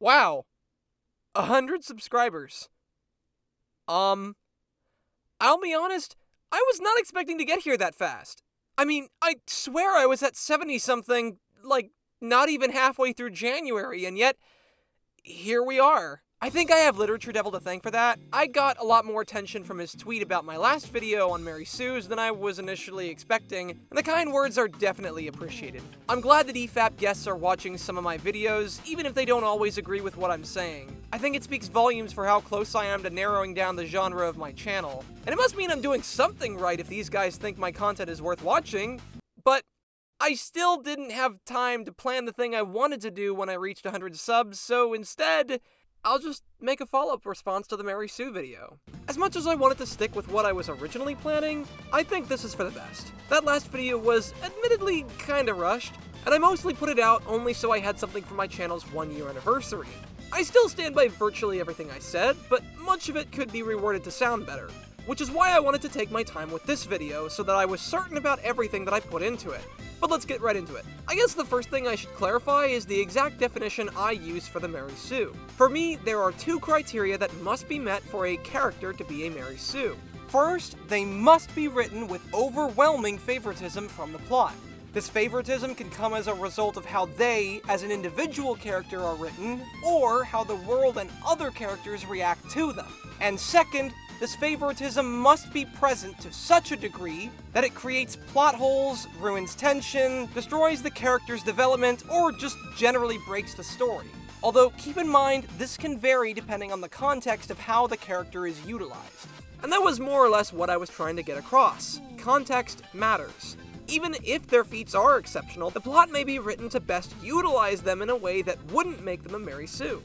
Wow. 100 subscribers. I'll be honest, I was not expecting to get here that fast. I mean, I swear I was at 70-something, like, not even halfway through January, and yet, here we are. I think I have Literaturedevil to thank for that. I got a lot more attention from his tweet about my last video on Marysue than I was initially expecting, and the kind words are definitely appreciated. I'm glad that EFAP guests are watching some of my videos, even if they don't always agree with what I'm saying. I think it speaks volumes for how close I am to narrowing down the genre of my channel. And it must mean I'm doing something right if these guys think my content is worth watching, but I still didn't have time to plan the thing I wanted to do when I reached 100 subs, so instead, I'll just make a follow-up response to the Marysue video. As much as I wanted to stick with what I was originally planning, I think this is for the best. That last video was admittedly kinda rushed, and I mostly put it out only so I had something for my channel's 1-year anniversary. I still stand by virtually everything I said, but much of it could be reworded to sound better, which is why I wanted to take my time with this video so that I was certain about everything that I put into it. But let's get right into it. I guess the first thing I should clarify is the exact definition I use for the Marysue. For me, there are 2 criteria that must be met for a character to be a Marysue. First, they must be written with overwhelming favoritism from the plot. This favoritism can come as a result of how they, as an individual character, are written, or how the world and other characters react to them. And second, this favoritism must be present to such a degree that it creates plot holes, ruins tension, destroys the character's development, or just generally breaks the story. Although, keep in mind, this can vary depending on the context of how the character is utilized. And that was more or less what I was trying to get across. Context matters. Even if their feats are exceptional, the plot may be written to best utilize them in a way that wouldn't make them a Marysue.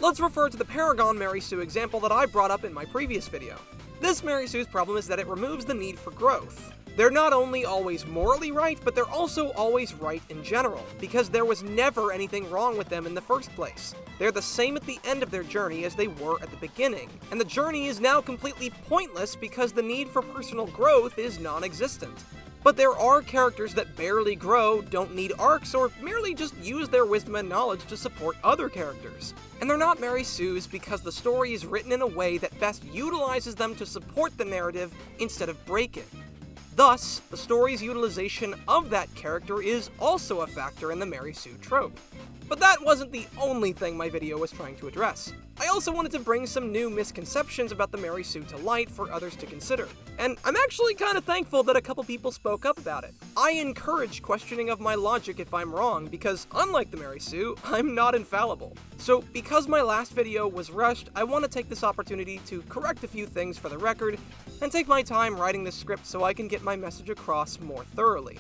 Let's refer to the Paragon Marysue example that I brought up in my previous video. This Marysue's problem is that it removes the need for growth. They're not only always morally right, but they're also always right in general, because there was never anything wrong with them in the first place. They're the same at the end of their journey as they were at the beginning, and the journey is now completely pointless because the need for personal growth is non-existent. But there are characters that barely grow, don't need arcs, or merely just use their wisdom and knowledge to support other characters. And they're not Marysues because the story is written in a way that best utilizes them to support the narrative instead of break it. Thus, the story's utilization of that character is also a factor in the Marysue trope. But that wasn't the only thing my video was trying to address. I also wanted to bring some new misconceptions about the Marysue to light for others to consider. And I'm actually kind of thankful that a couple people spoke up about it. I encourage questioning of my logic if I'm wrong, because unlike the Marysue, I'm not infallible. So because my last video was rushed, I want to take this opportunity to correct a few things for the record, and take my time writing the script so I can get my message across more thoroughly.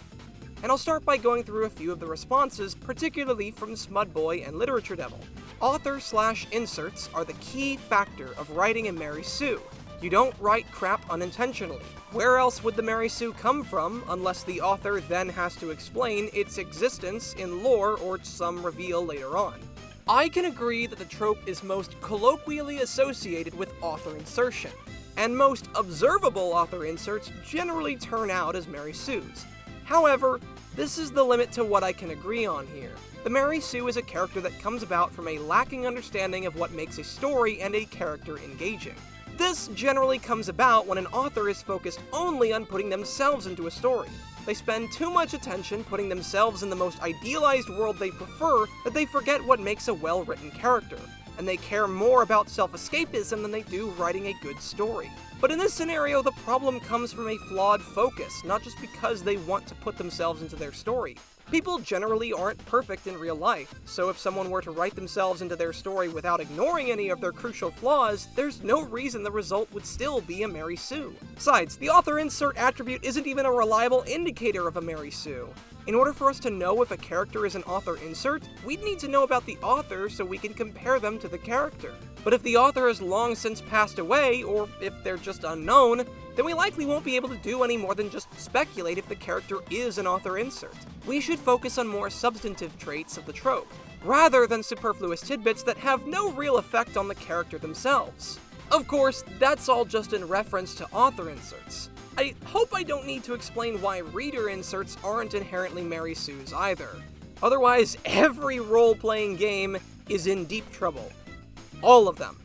And I'll start by going through a few of the responses, particularly from Smudboy and Literaturedevil. Author/inserts are the key factor of writing a Marysue. You don't write crap unintentionally. Where else would the Marysue come from unless the author then has to explain its existence in lore or some reveal later on? I can agree that the trope is most colloquially associated with author insertion, and most observable author inserts generally turn out as Marysues. However, this is the limit to what I can agree on here. The Marysue is a character that comes about from a lacking understanding of what makes a story and a character engaging. This generally comes about when an author is focused only on putting themselves into a story. They spend too much attention putting themselves in the most idealized world they prefer that they forget what makes a well-written character, and they care more about self-escapism than they do writing a good story. But in this scenario, the problem comes from a flawed focus, not just because they want to put themselves into their story. People generally aren't perfect in real life, so if someone were to write themselves into their story without ignoring any of their crucial flaws, there's no reason the result would still be a Marysue. Besides, the author insert attribute isn't even a reliable indicator of a Marysue. In order for us to know if a character is an author insert, we'd need to know about the author so we can compare them to the character. But if the author has long since passed away, or if they're just unknown, then we likely won't be able to do any more than just speculate if the character is an author insert. We should focus on more substantive traits of the trope, rather than superfluous tidbits that have no real effect on the character themselves. Of course, that's all just in reference to author inserts. I hope I don't need to explain why reader inserts aren't inherently Marysues either. Otherwise, every role-playing game is in deep trouble. All of them.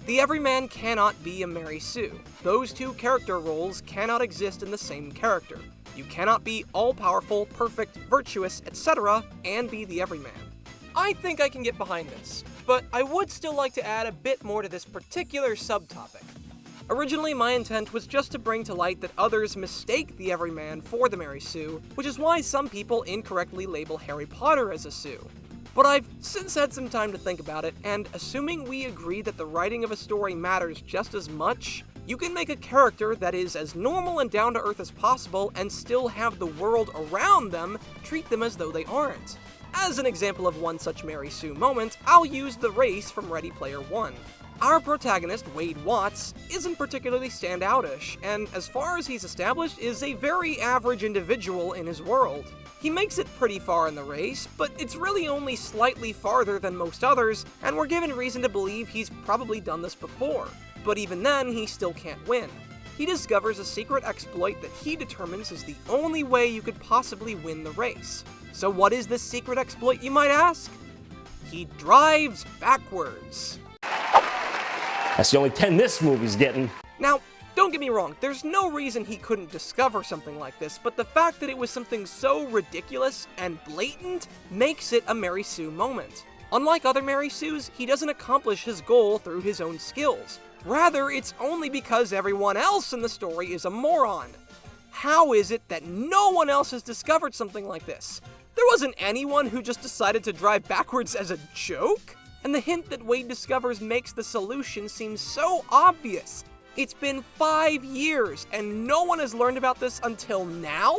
The everyman cannot be a Marysue. Those two character roles cannot exist in the same character. You cannot be all-powerful, perfect, virtuous, etc., and be the everyman. I think I can get behind this, but I would still like to add a bit more to this particular subtopic. Originally, my intent was just to bring to light that others mistake the everyman for the Marysue, which is why some people incorrectly label Harry Potter as a Sue. But I've since had some time to think about it, and assuming we agree that the writing of a story matters just as much, you can make a character that is as normal and down-to-earth as possible and still have the world around them treat them as though they aren't. As an example of one such Marysue moment, I'll use the race from Ready Player One. Our protagonist, Wade Watts, isn't particularly standoutish, and as far as he's established, is a very average individual in his world. He makes it pretty far in the race, but it's really only slightly farther than most others, and we're given reason to believe he's probably done this before. But even then, he still can't win. He discovers a secret exploit that he determines is the only way you could possibly win the race. So what is this secret exploit, you might ask? He drives backwards. That's the only 10 this movie's getting. Now, don't get me wrong, there's no reason he couldn't discover something like this, but the fact that it was something so ridiculous and blatant makes it a Marysue moment. Unlike other Marysues, he doesn't accomplish his goal through his own skills. Rather, it's only because everyone else in the story is a moron. How is it that no one else has discovered something like this? There wasn't anyone who just decided to drive backwards as a joke? And the hint that Wade discovers makes the solution seem so obvious. It's been 5 years, and no one has learned about this until now?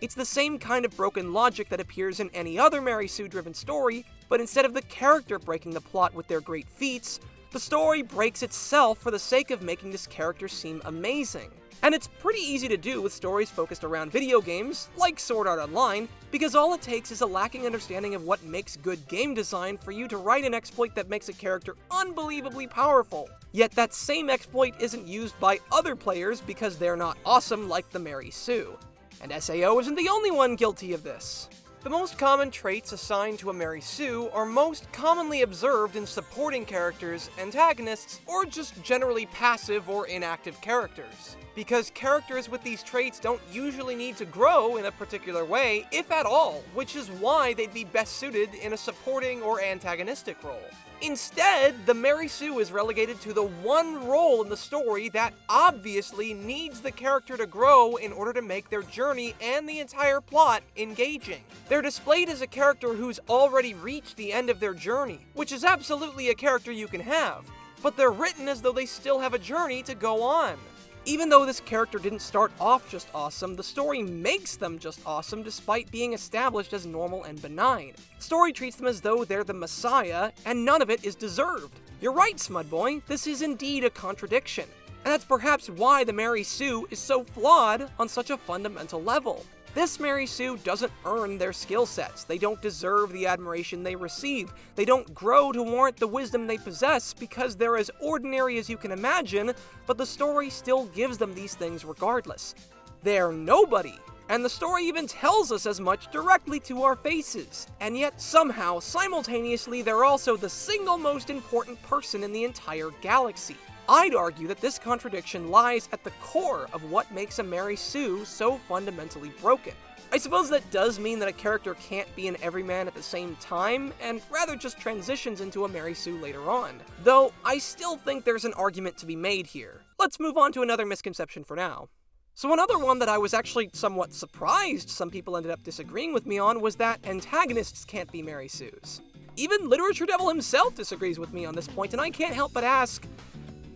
It's the same kind of broken logic that appears in any other Marysue-driven story, but instead of the character breaking the plot with their great feats, the story breaks itself for the sake of making this character seem amazing. And it's pretty easy to do with stories focused around video games, like Sword Art Online, because all it takes is a lacking understanding of what makes good game design for you to write an exploit that makes a character unbelievably powerful. Yet that same exploit isn't used by other players because they're not awesome like the Marysue. And SAO isn't the only one guilty of this. The most common traits assigned to a Marysue are most commonly observed in supporting characters, antagonists, or just generally passive or inactive characters. Because characters with these traits don't usually need to grow in a particular way, if at all, which is why they'd be best suited in a supporting or antagonistic role. Instead, the Marysue is relegated to the one role in the story that obviously needs the character to grow in order to make their journey and the entire plot engaging. They're displayed as a character who's already reached the end of their journey, which is absolutely a character you can have, but they're written as though they still have a journey to go on. Even though this character didn't start off just awesome, the story makes them just awesome despite being established as normal and benign. The story treats them as though they're the messiah, and none of it is deserved. You're right, Smudboy, this is indeed a contradiction. And that's perhaps why the Marysue is so flawed on such a fundamental level. This Marysue doesn't earn their skill sets, they don't deserve the admiration they receive, they don't grow to warrant the wisdom they possess because they're as ordinary as you can imagine, but the story still gives them these things regardless. They're nobody, and the story even tells us as much directly to our faces, and yet somehow, simultaneously, they're also the single most important person in the entire galaxy. I'd argue that this contradiction lies at the core of what makes a Marysue so fundamentally broken. I suppose that does mean that a character can't be an everyman at the same time, and rather just transitions into a Marysue later on. Though, I still think there's an argument to be made here. Let's move on to another misconception for now. So another one that I was actually somewhat surprised some people ended up disagreeing with me on was that antagonists can't be Marysues. Even Literaturedevil himself disagrees with me on this point, and I can't help but ask,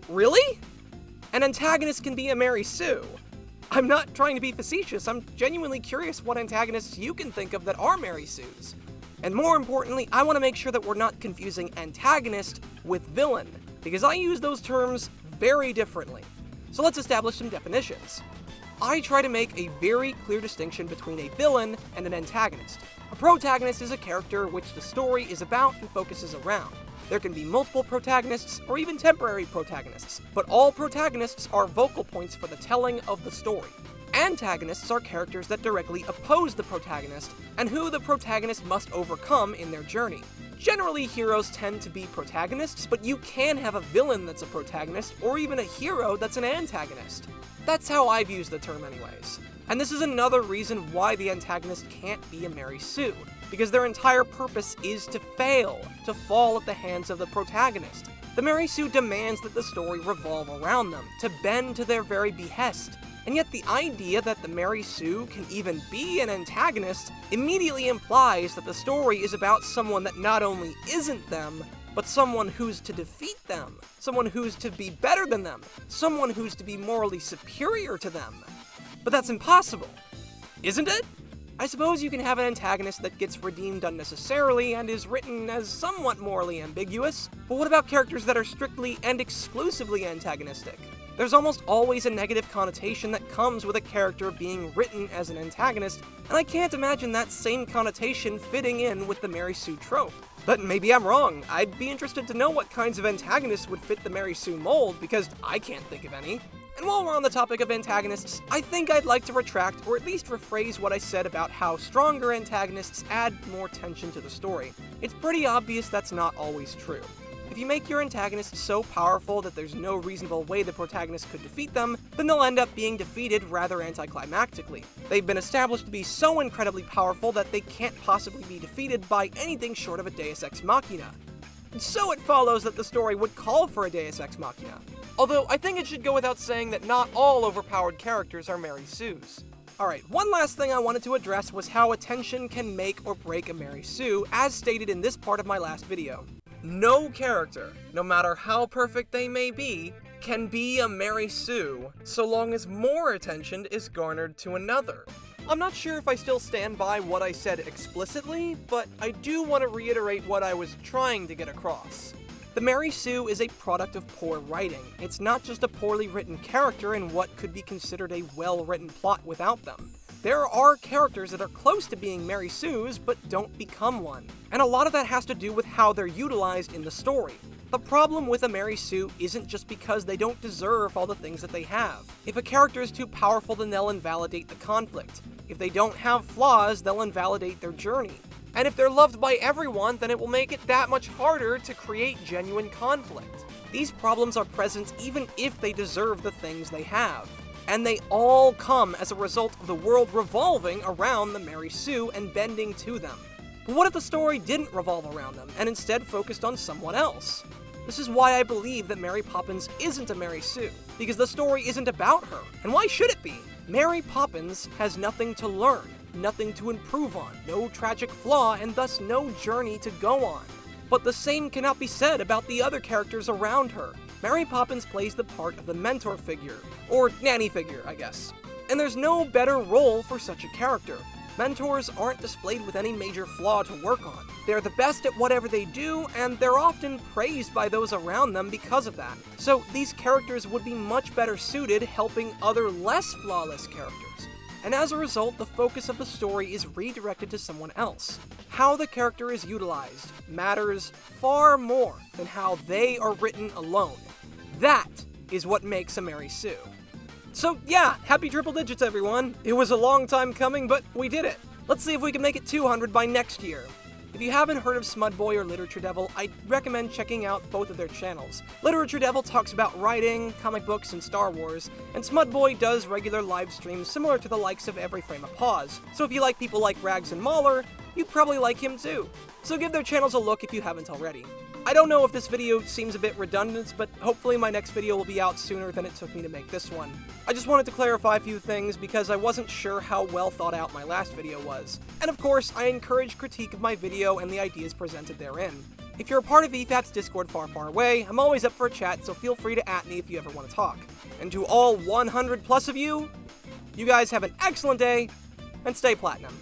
really? An antagonist can be a Marysue? I'm not trying to be facetious, I'm genuinely curious what antagonists you can think of that are Marysues. And more importantly, I want to make sure that we're not confusing antagonist with villain, because I use those terms very differently. So let's establish some definitions. I try to make a very clear distinction between a villain and an antagonist. A protagonist is a character which the story is about and focuses around. There can be multiple protagonists, or even temporary protagonists, but all protagonists are vocal points for the telling of the story. Antagonists are characters that directly oppose the protagonist, and who the protagonist must overcome in their journey. Generally, heroes tend to be protagonists, but you can have a villain that's a protagonist, or even a hero that's an antagonist. That's how I've used the term anyways. And this is another reason why the antagonist can't be a Marysue, because their entire purpose is to fail, to fall at the hands of the protagonist. The Marysue demands that the story revolve around them, to bend to their very behest. And yet the idea that the Marysue can even be an antagonist immediately implies that the story is about someone that not only isn't them, but someone who's to defeat them, someone who's to be better than them, someone who's to be morally superior to them. But that's impossible, isn't it? I suppose you can have an antagonist that gets redeemed unnecessarily and is written as somewhat morally ambiguous, but what about characters that are strictly and exclusively antagonistic? There's almost always a negative connotation that comes with a character being written as an antagonist, and I can't imagine that same connotation fitting in with the Marysue trope. But maybe I'm wrong. I'd be interested to know what kinds of antagonists would fit the Marysue mold, because I can't think of any. And while we're on the topic of antagonists, I think I'd like to retract, or at least rephrase what I said about how stronger antagonists add more tension to the story. It's pretty obvious that's not always true. If you make your antagonist so powerful that there's no reasonable way the protagonist could defeat them, then they'll end up being defeated rather anticlimactically. They've been established to be so incredibly powerful that they can't possibly be defeated by anything short of a deus ex machina. So it follows that the story would call for a deus ex machina. Although I think it should go without saying that not all overpowered characters are Marysues. Alright, one last thing I wanted to address was how attention can make or break a Marysue, as stated in this part of my last video. No character, no matter how perfect they may be, can be a Marysue so long as more attention is garnered to another. I'm not sure if I still stand by what I said explicitly, but I do want to reiterate what I was trying to get across. The Marysue is a product of poor writing. It's not just a poorly written character in what could be considered a well-written plot without them. There are characters that are close to being Marysues, but don't become one. And a lot of that has to do with how they're utilized in the story. The problem with a Marysue isn't just because they don't deserve all the things that they have. If a character is too powerful, then they'll invalidate the conflict. If they don't have flaws, they'll invalidate their journey. And if they're loved by everyone, then it will make it that much harder to create genuine conflict. These problems are present even if they deserve the things they have. And they all come as a result of the world revolving around the Marysue and bending to them. But what if the story didn't revolve around them, and instead focused on someone else? This is why I believe that Mary Poppins isn't a Marysue, because the story isn't about her. And why should it be? Mary Poppins has nothing to learn, nothing to improve on, no tragic flaw, and thus no journey to go on. But the same cannot be said about the other characters around her. Mary Poppins plays the part of the mentor figure, or nanny figure, I guess. And there's no better role for such a character. Mentors aren't displayed with any major flaw to work on. They're the best at whatever they do, and they're often praised by those around them because of that. So these characters would be much better suited helping other less flawless characters. And as a result, the focus of the story is redirected to someone else. How the character is utilized matters far more than how they are written alone. That is what makes a Marysue. So yeah, happy triple digits everyone. It was a long time coming, but we did it. Let's see if we can make it 200 by next year. If you haven't heard of Smudboy or Literaturedevil, I'd recommend checking out both of their channels. Literaturedevil talks about writing, comic books, and Star Wars, and Smudboy does regular live streams similar to the likes of Every Frame a Pause. So if you like people like Rags and Mahler, you'd probably like him too. So give their channels a look if you haven't already. I don't know if this video seems a bit redundant, but hopefully my next video will be out sooner than it took me to make this one. I just wanted to clarify a few things because I wasn't sure how well thought out my last video was. And of course, I encourage critique of my video and the ideas presented therein. If you're a part of EFAP's Discord far, far away, I'm always up for a chat, so feel free to @ me if you ever want to talk. And to all 100 plus of you, you guys have an excellent day, and stay platinum.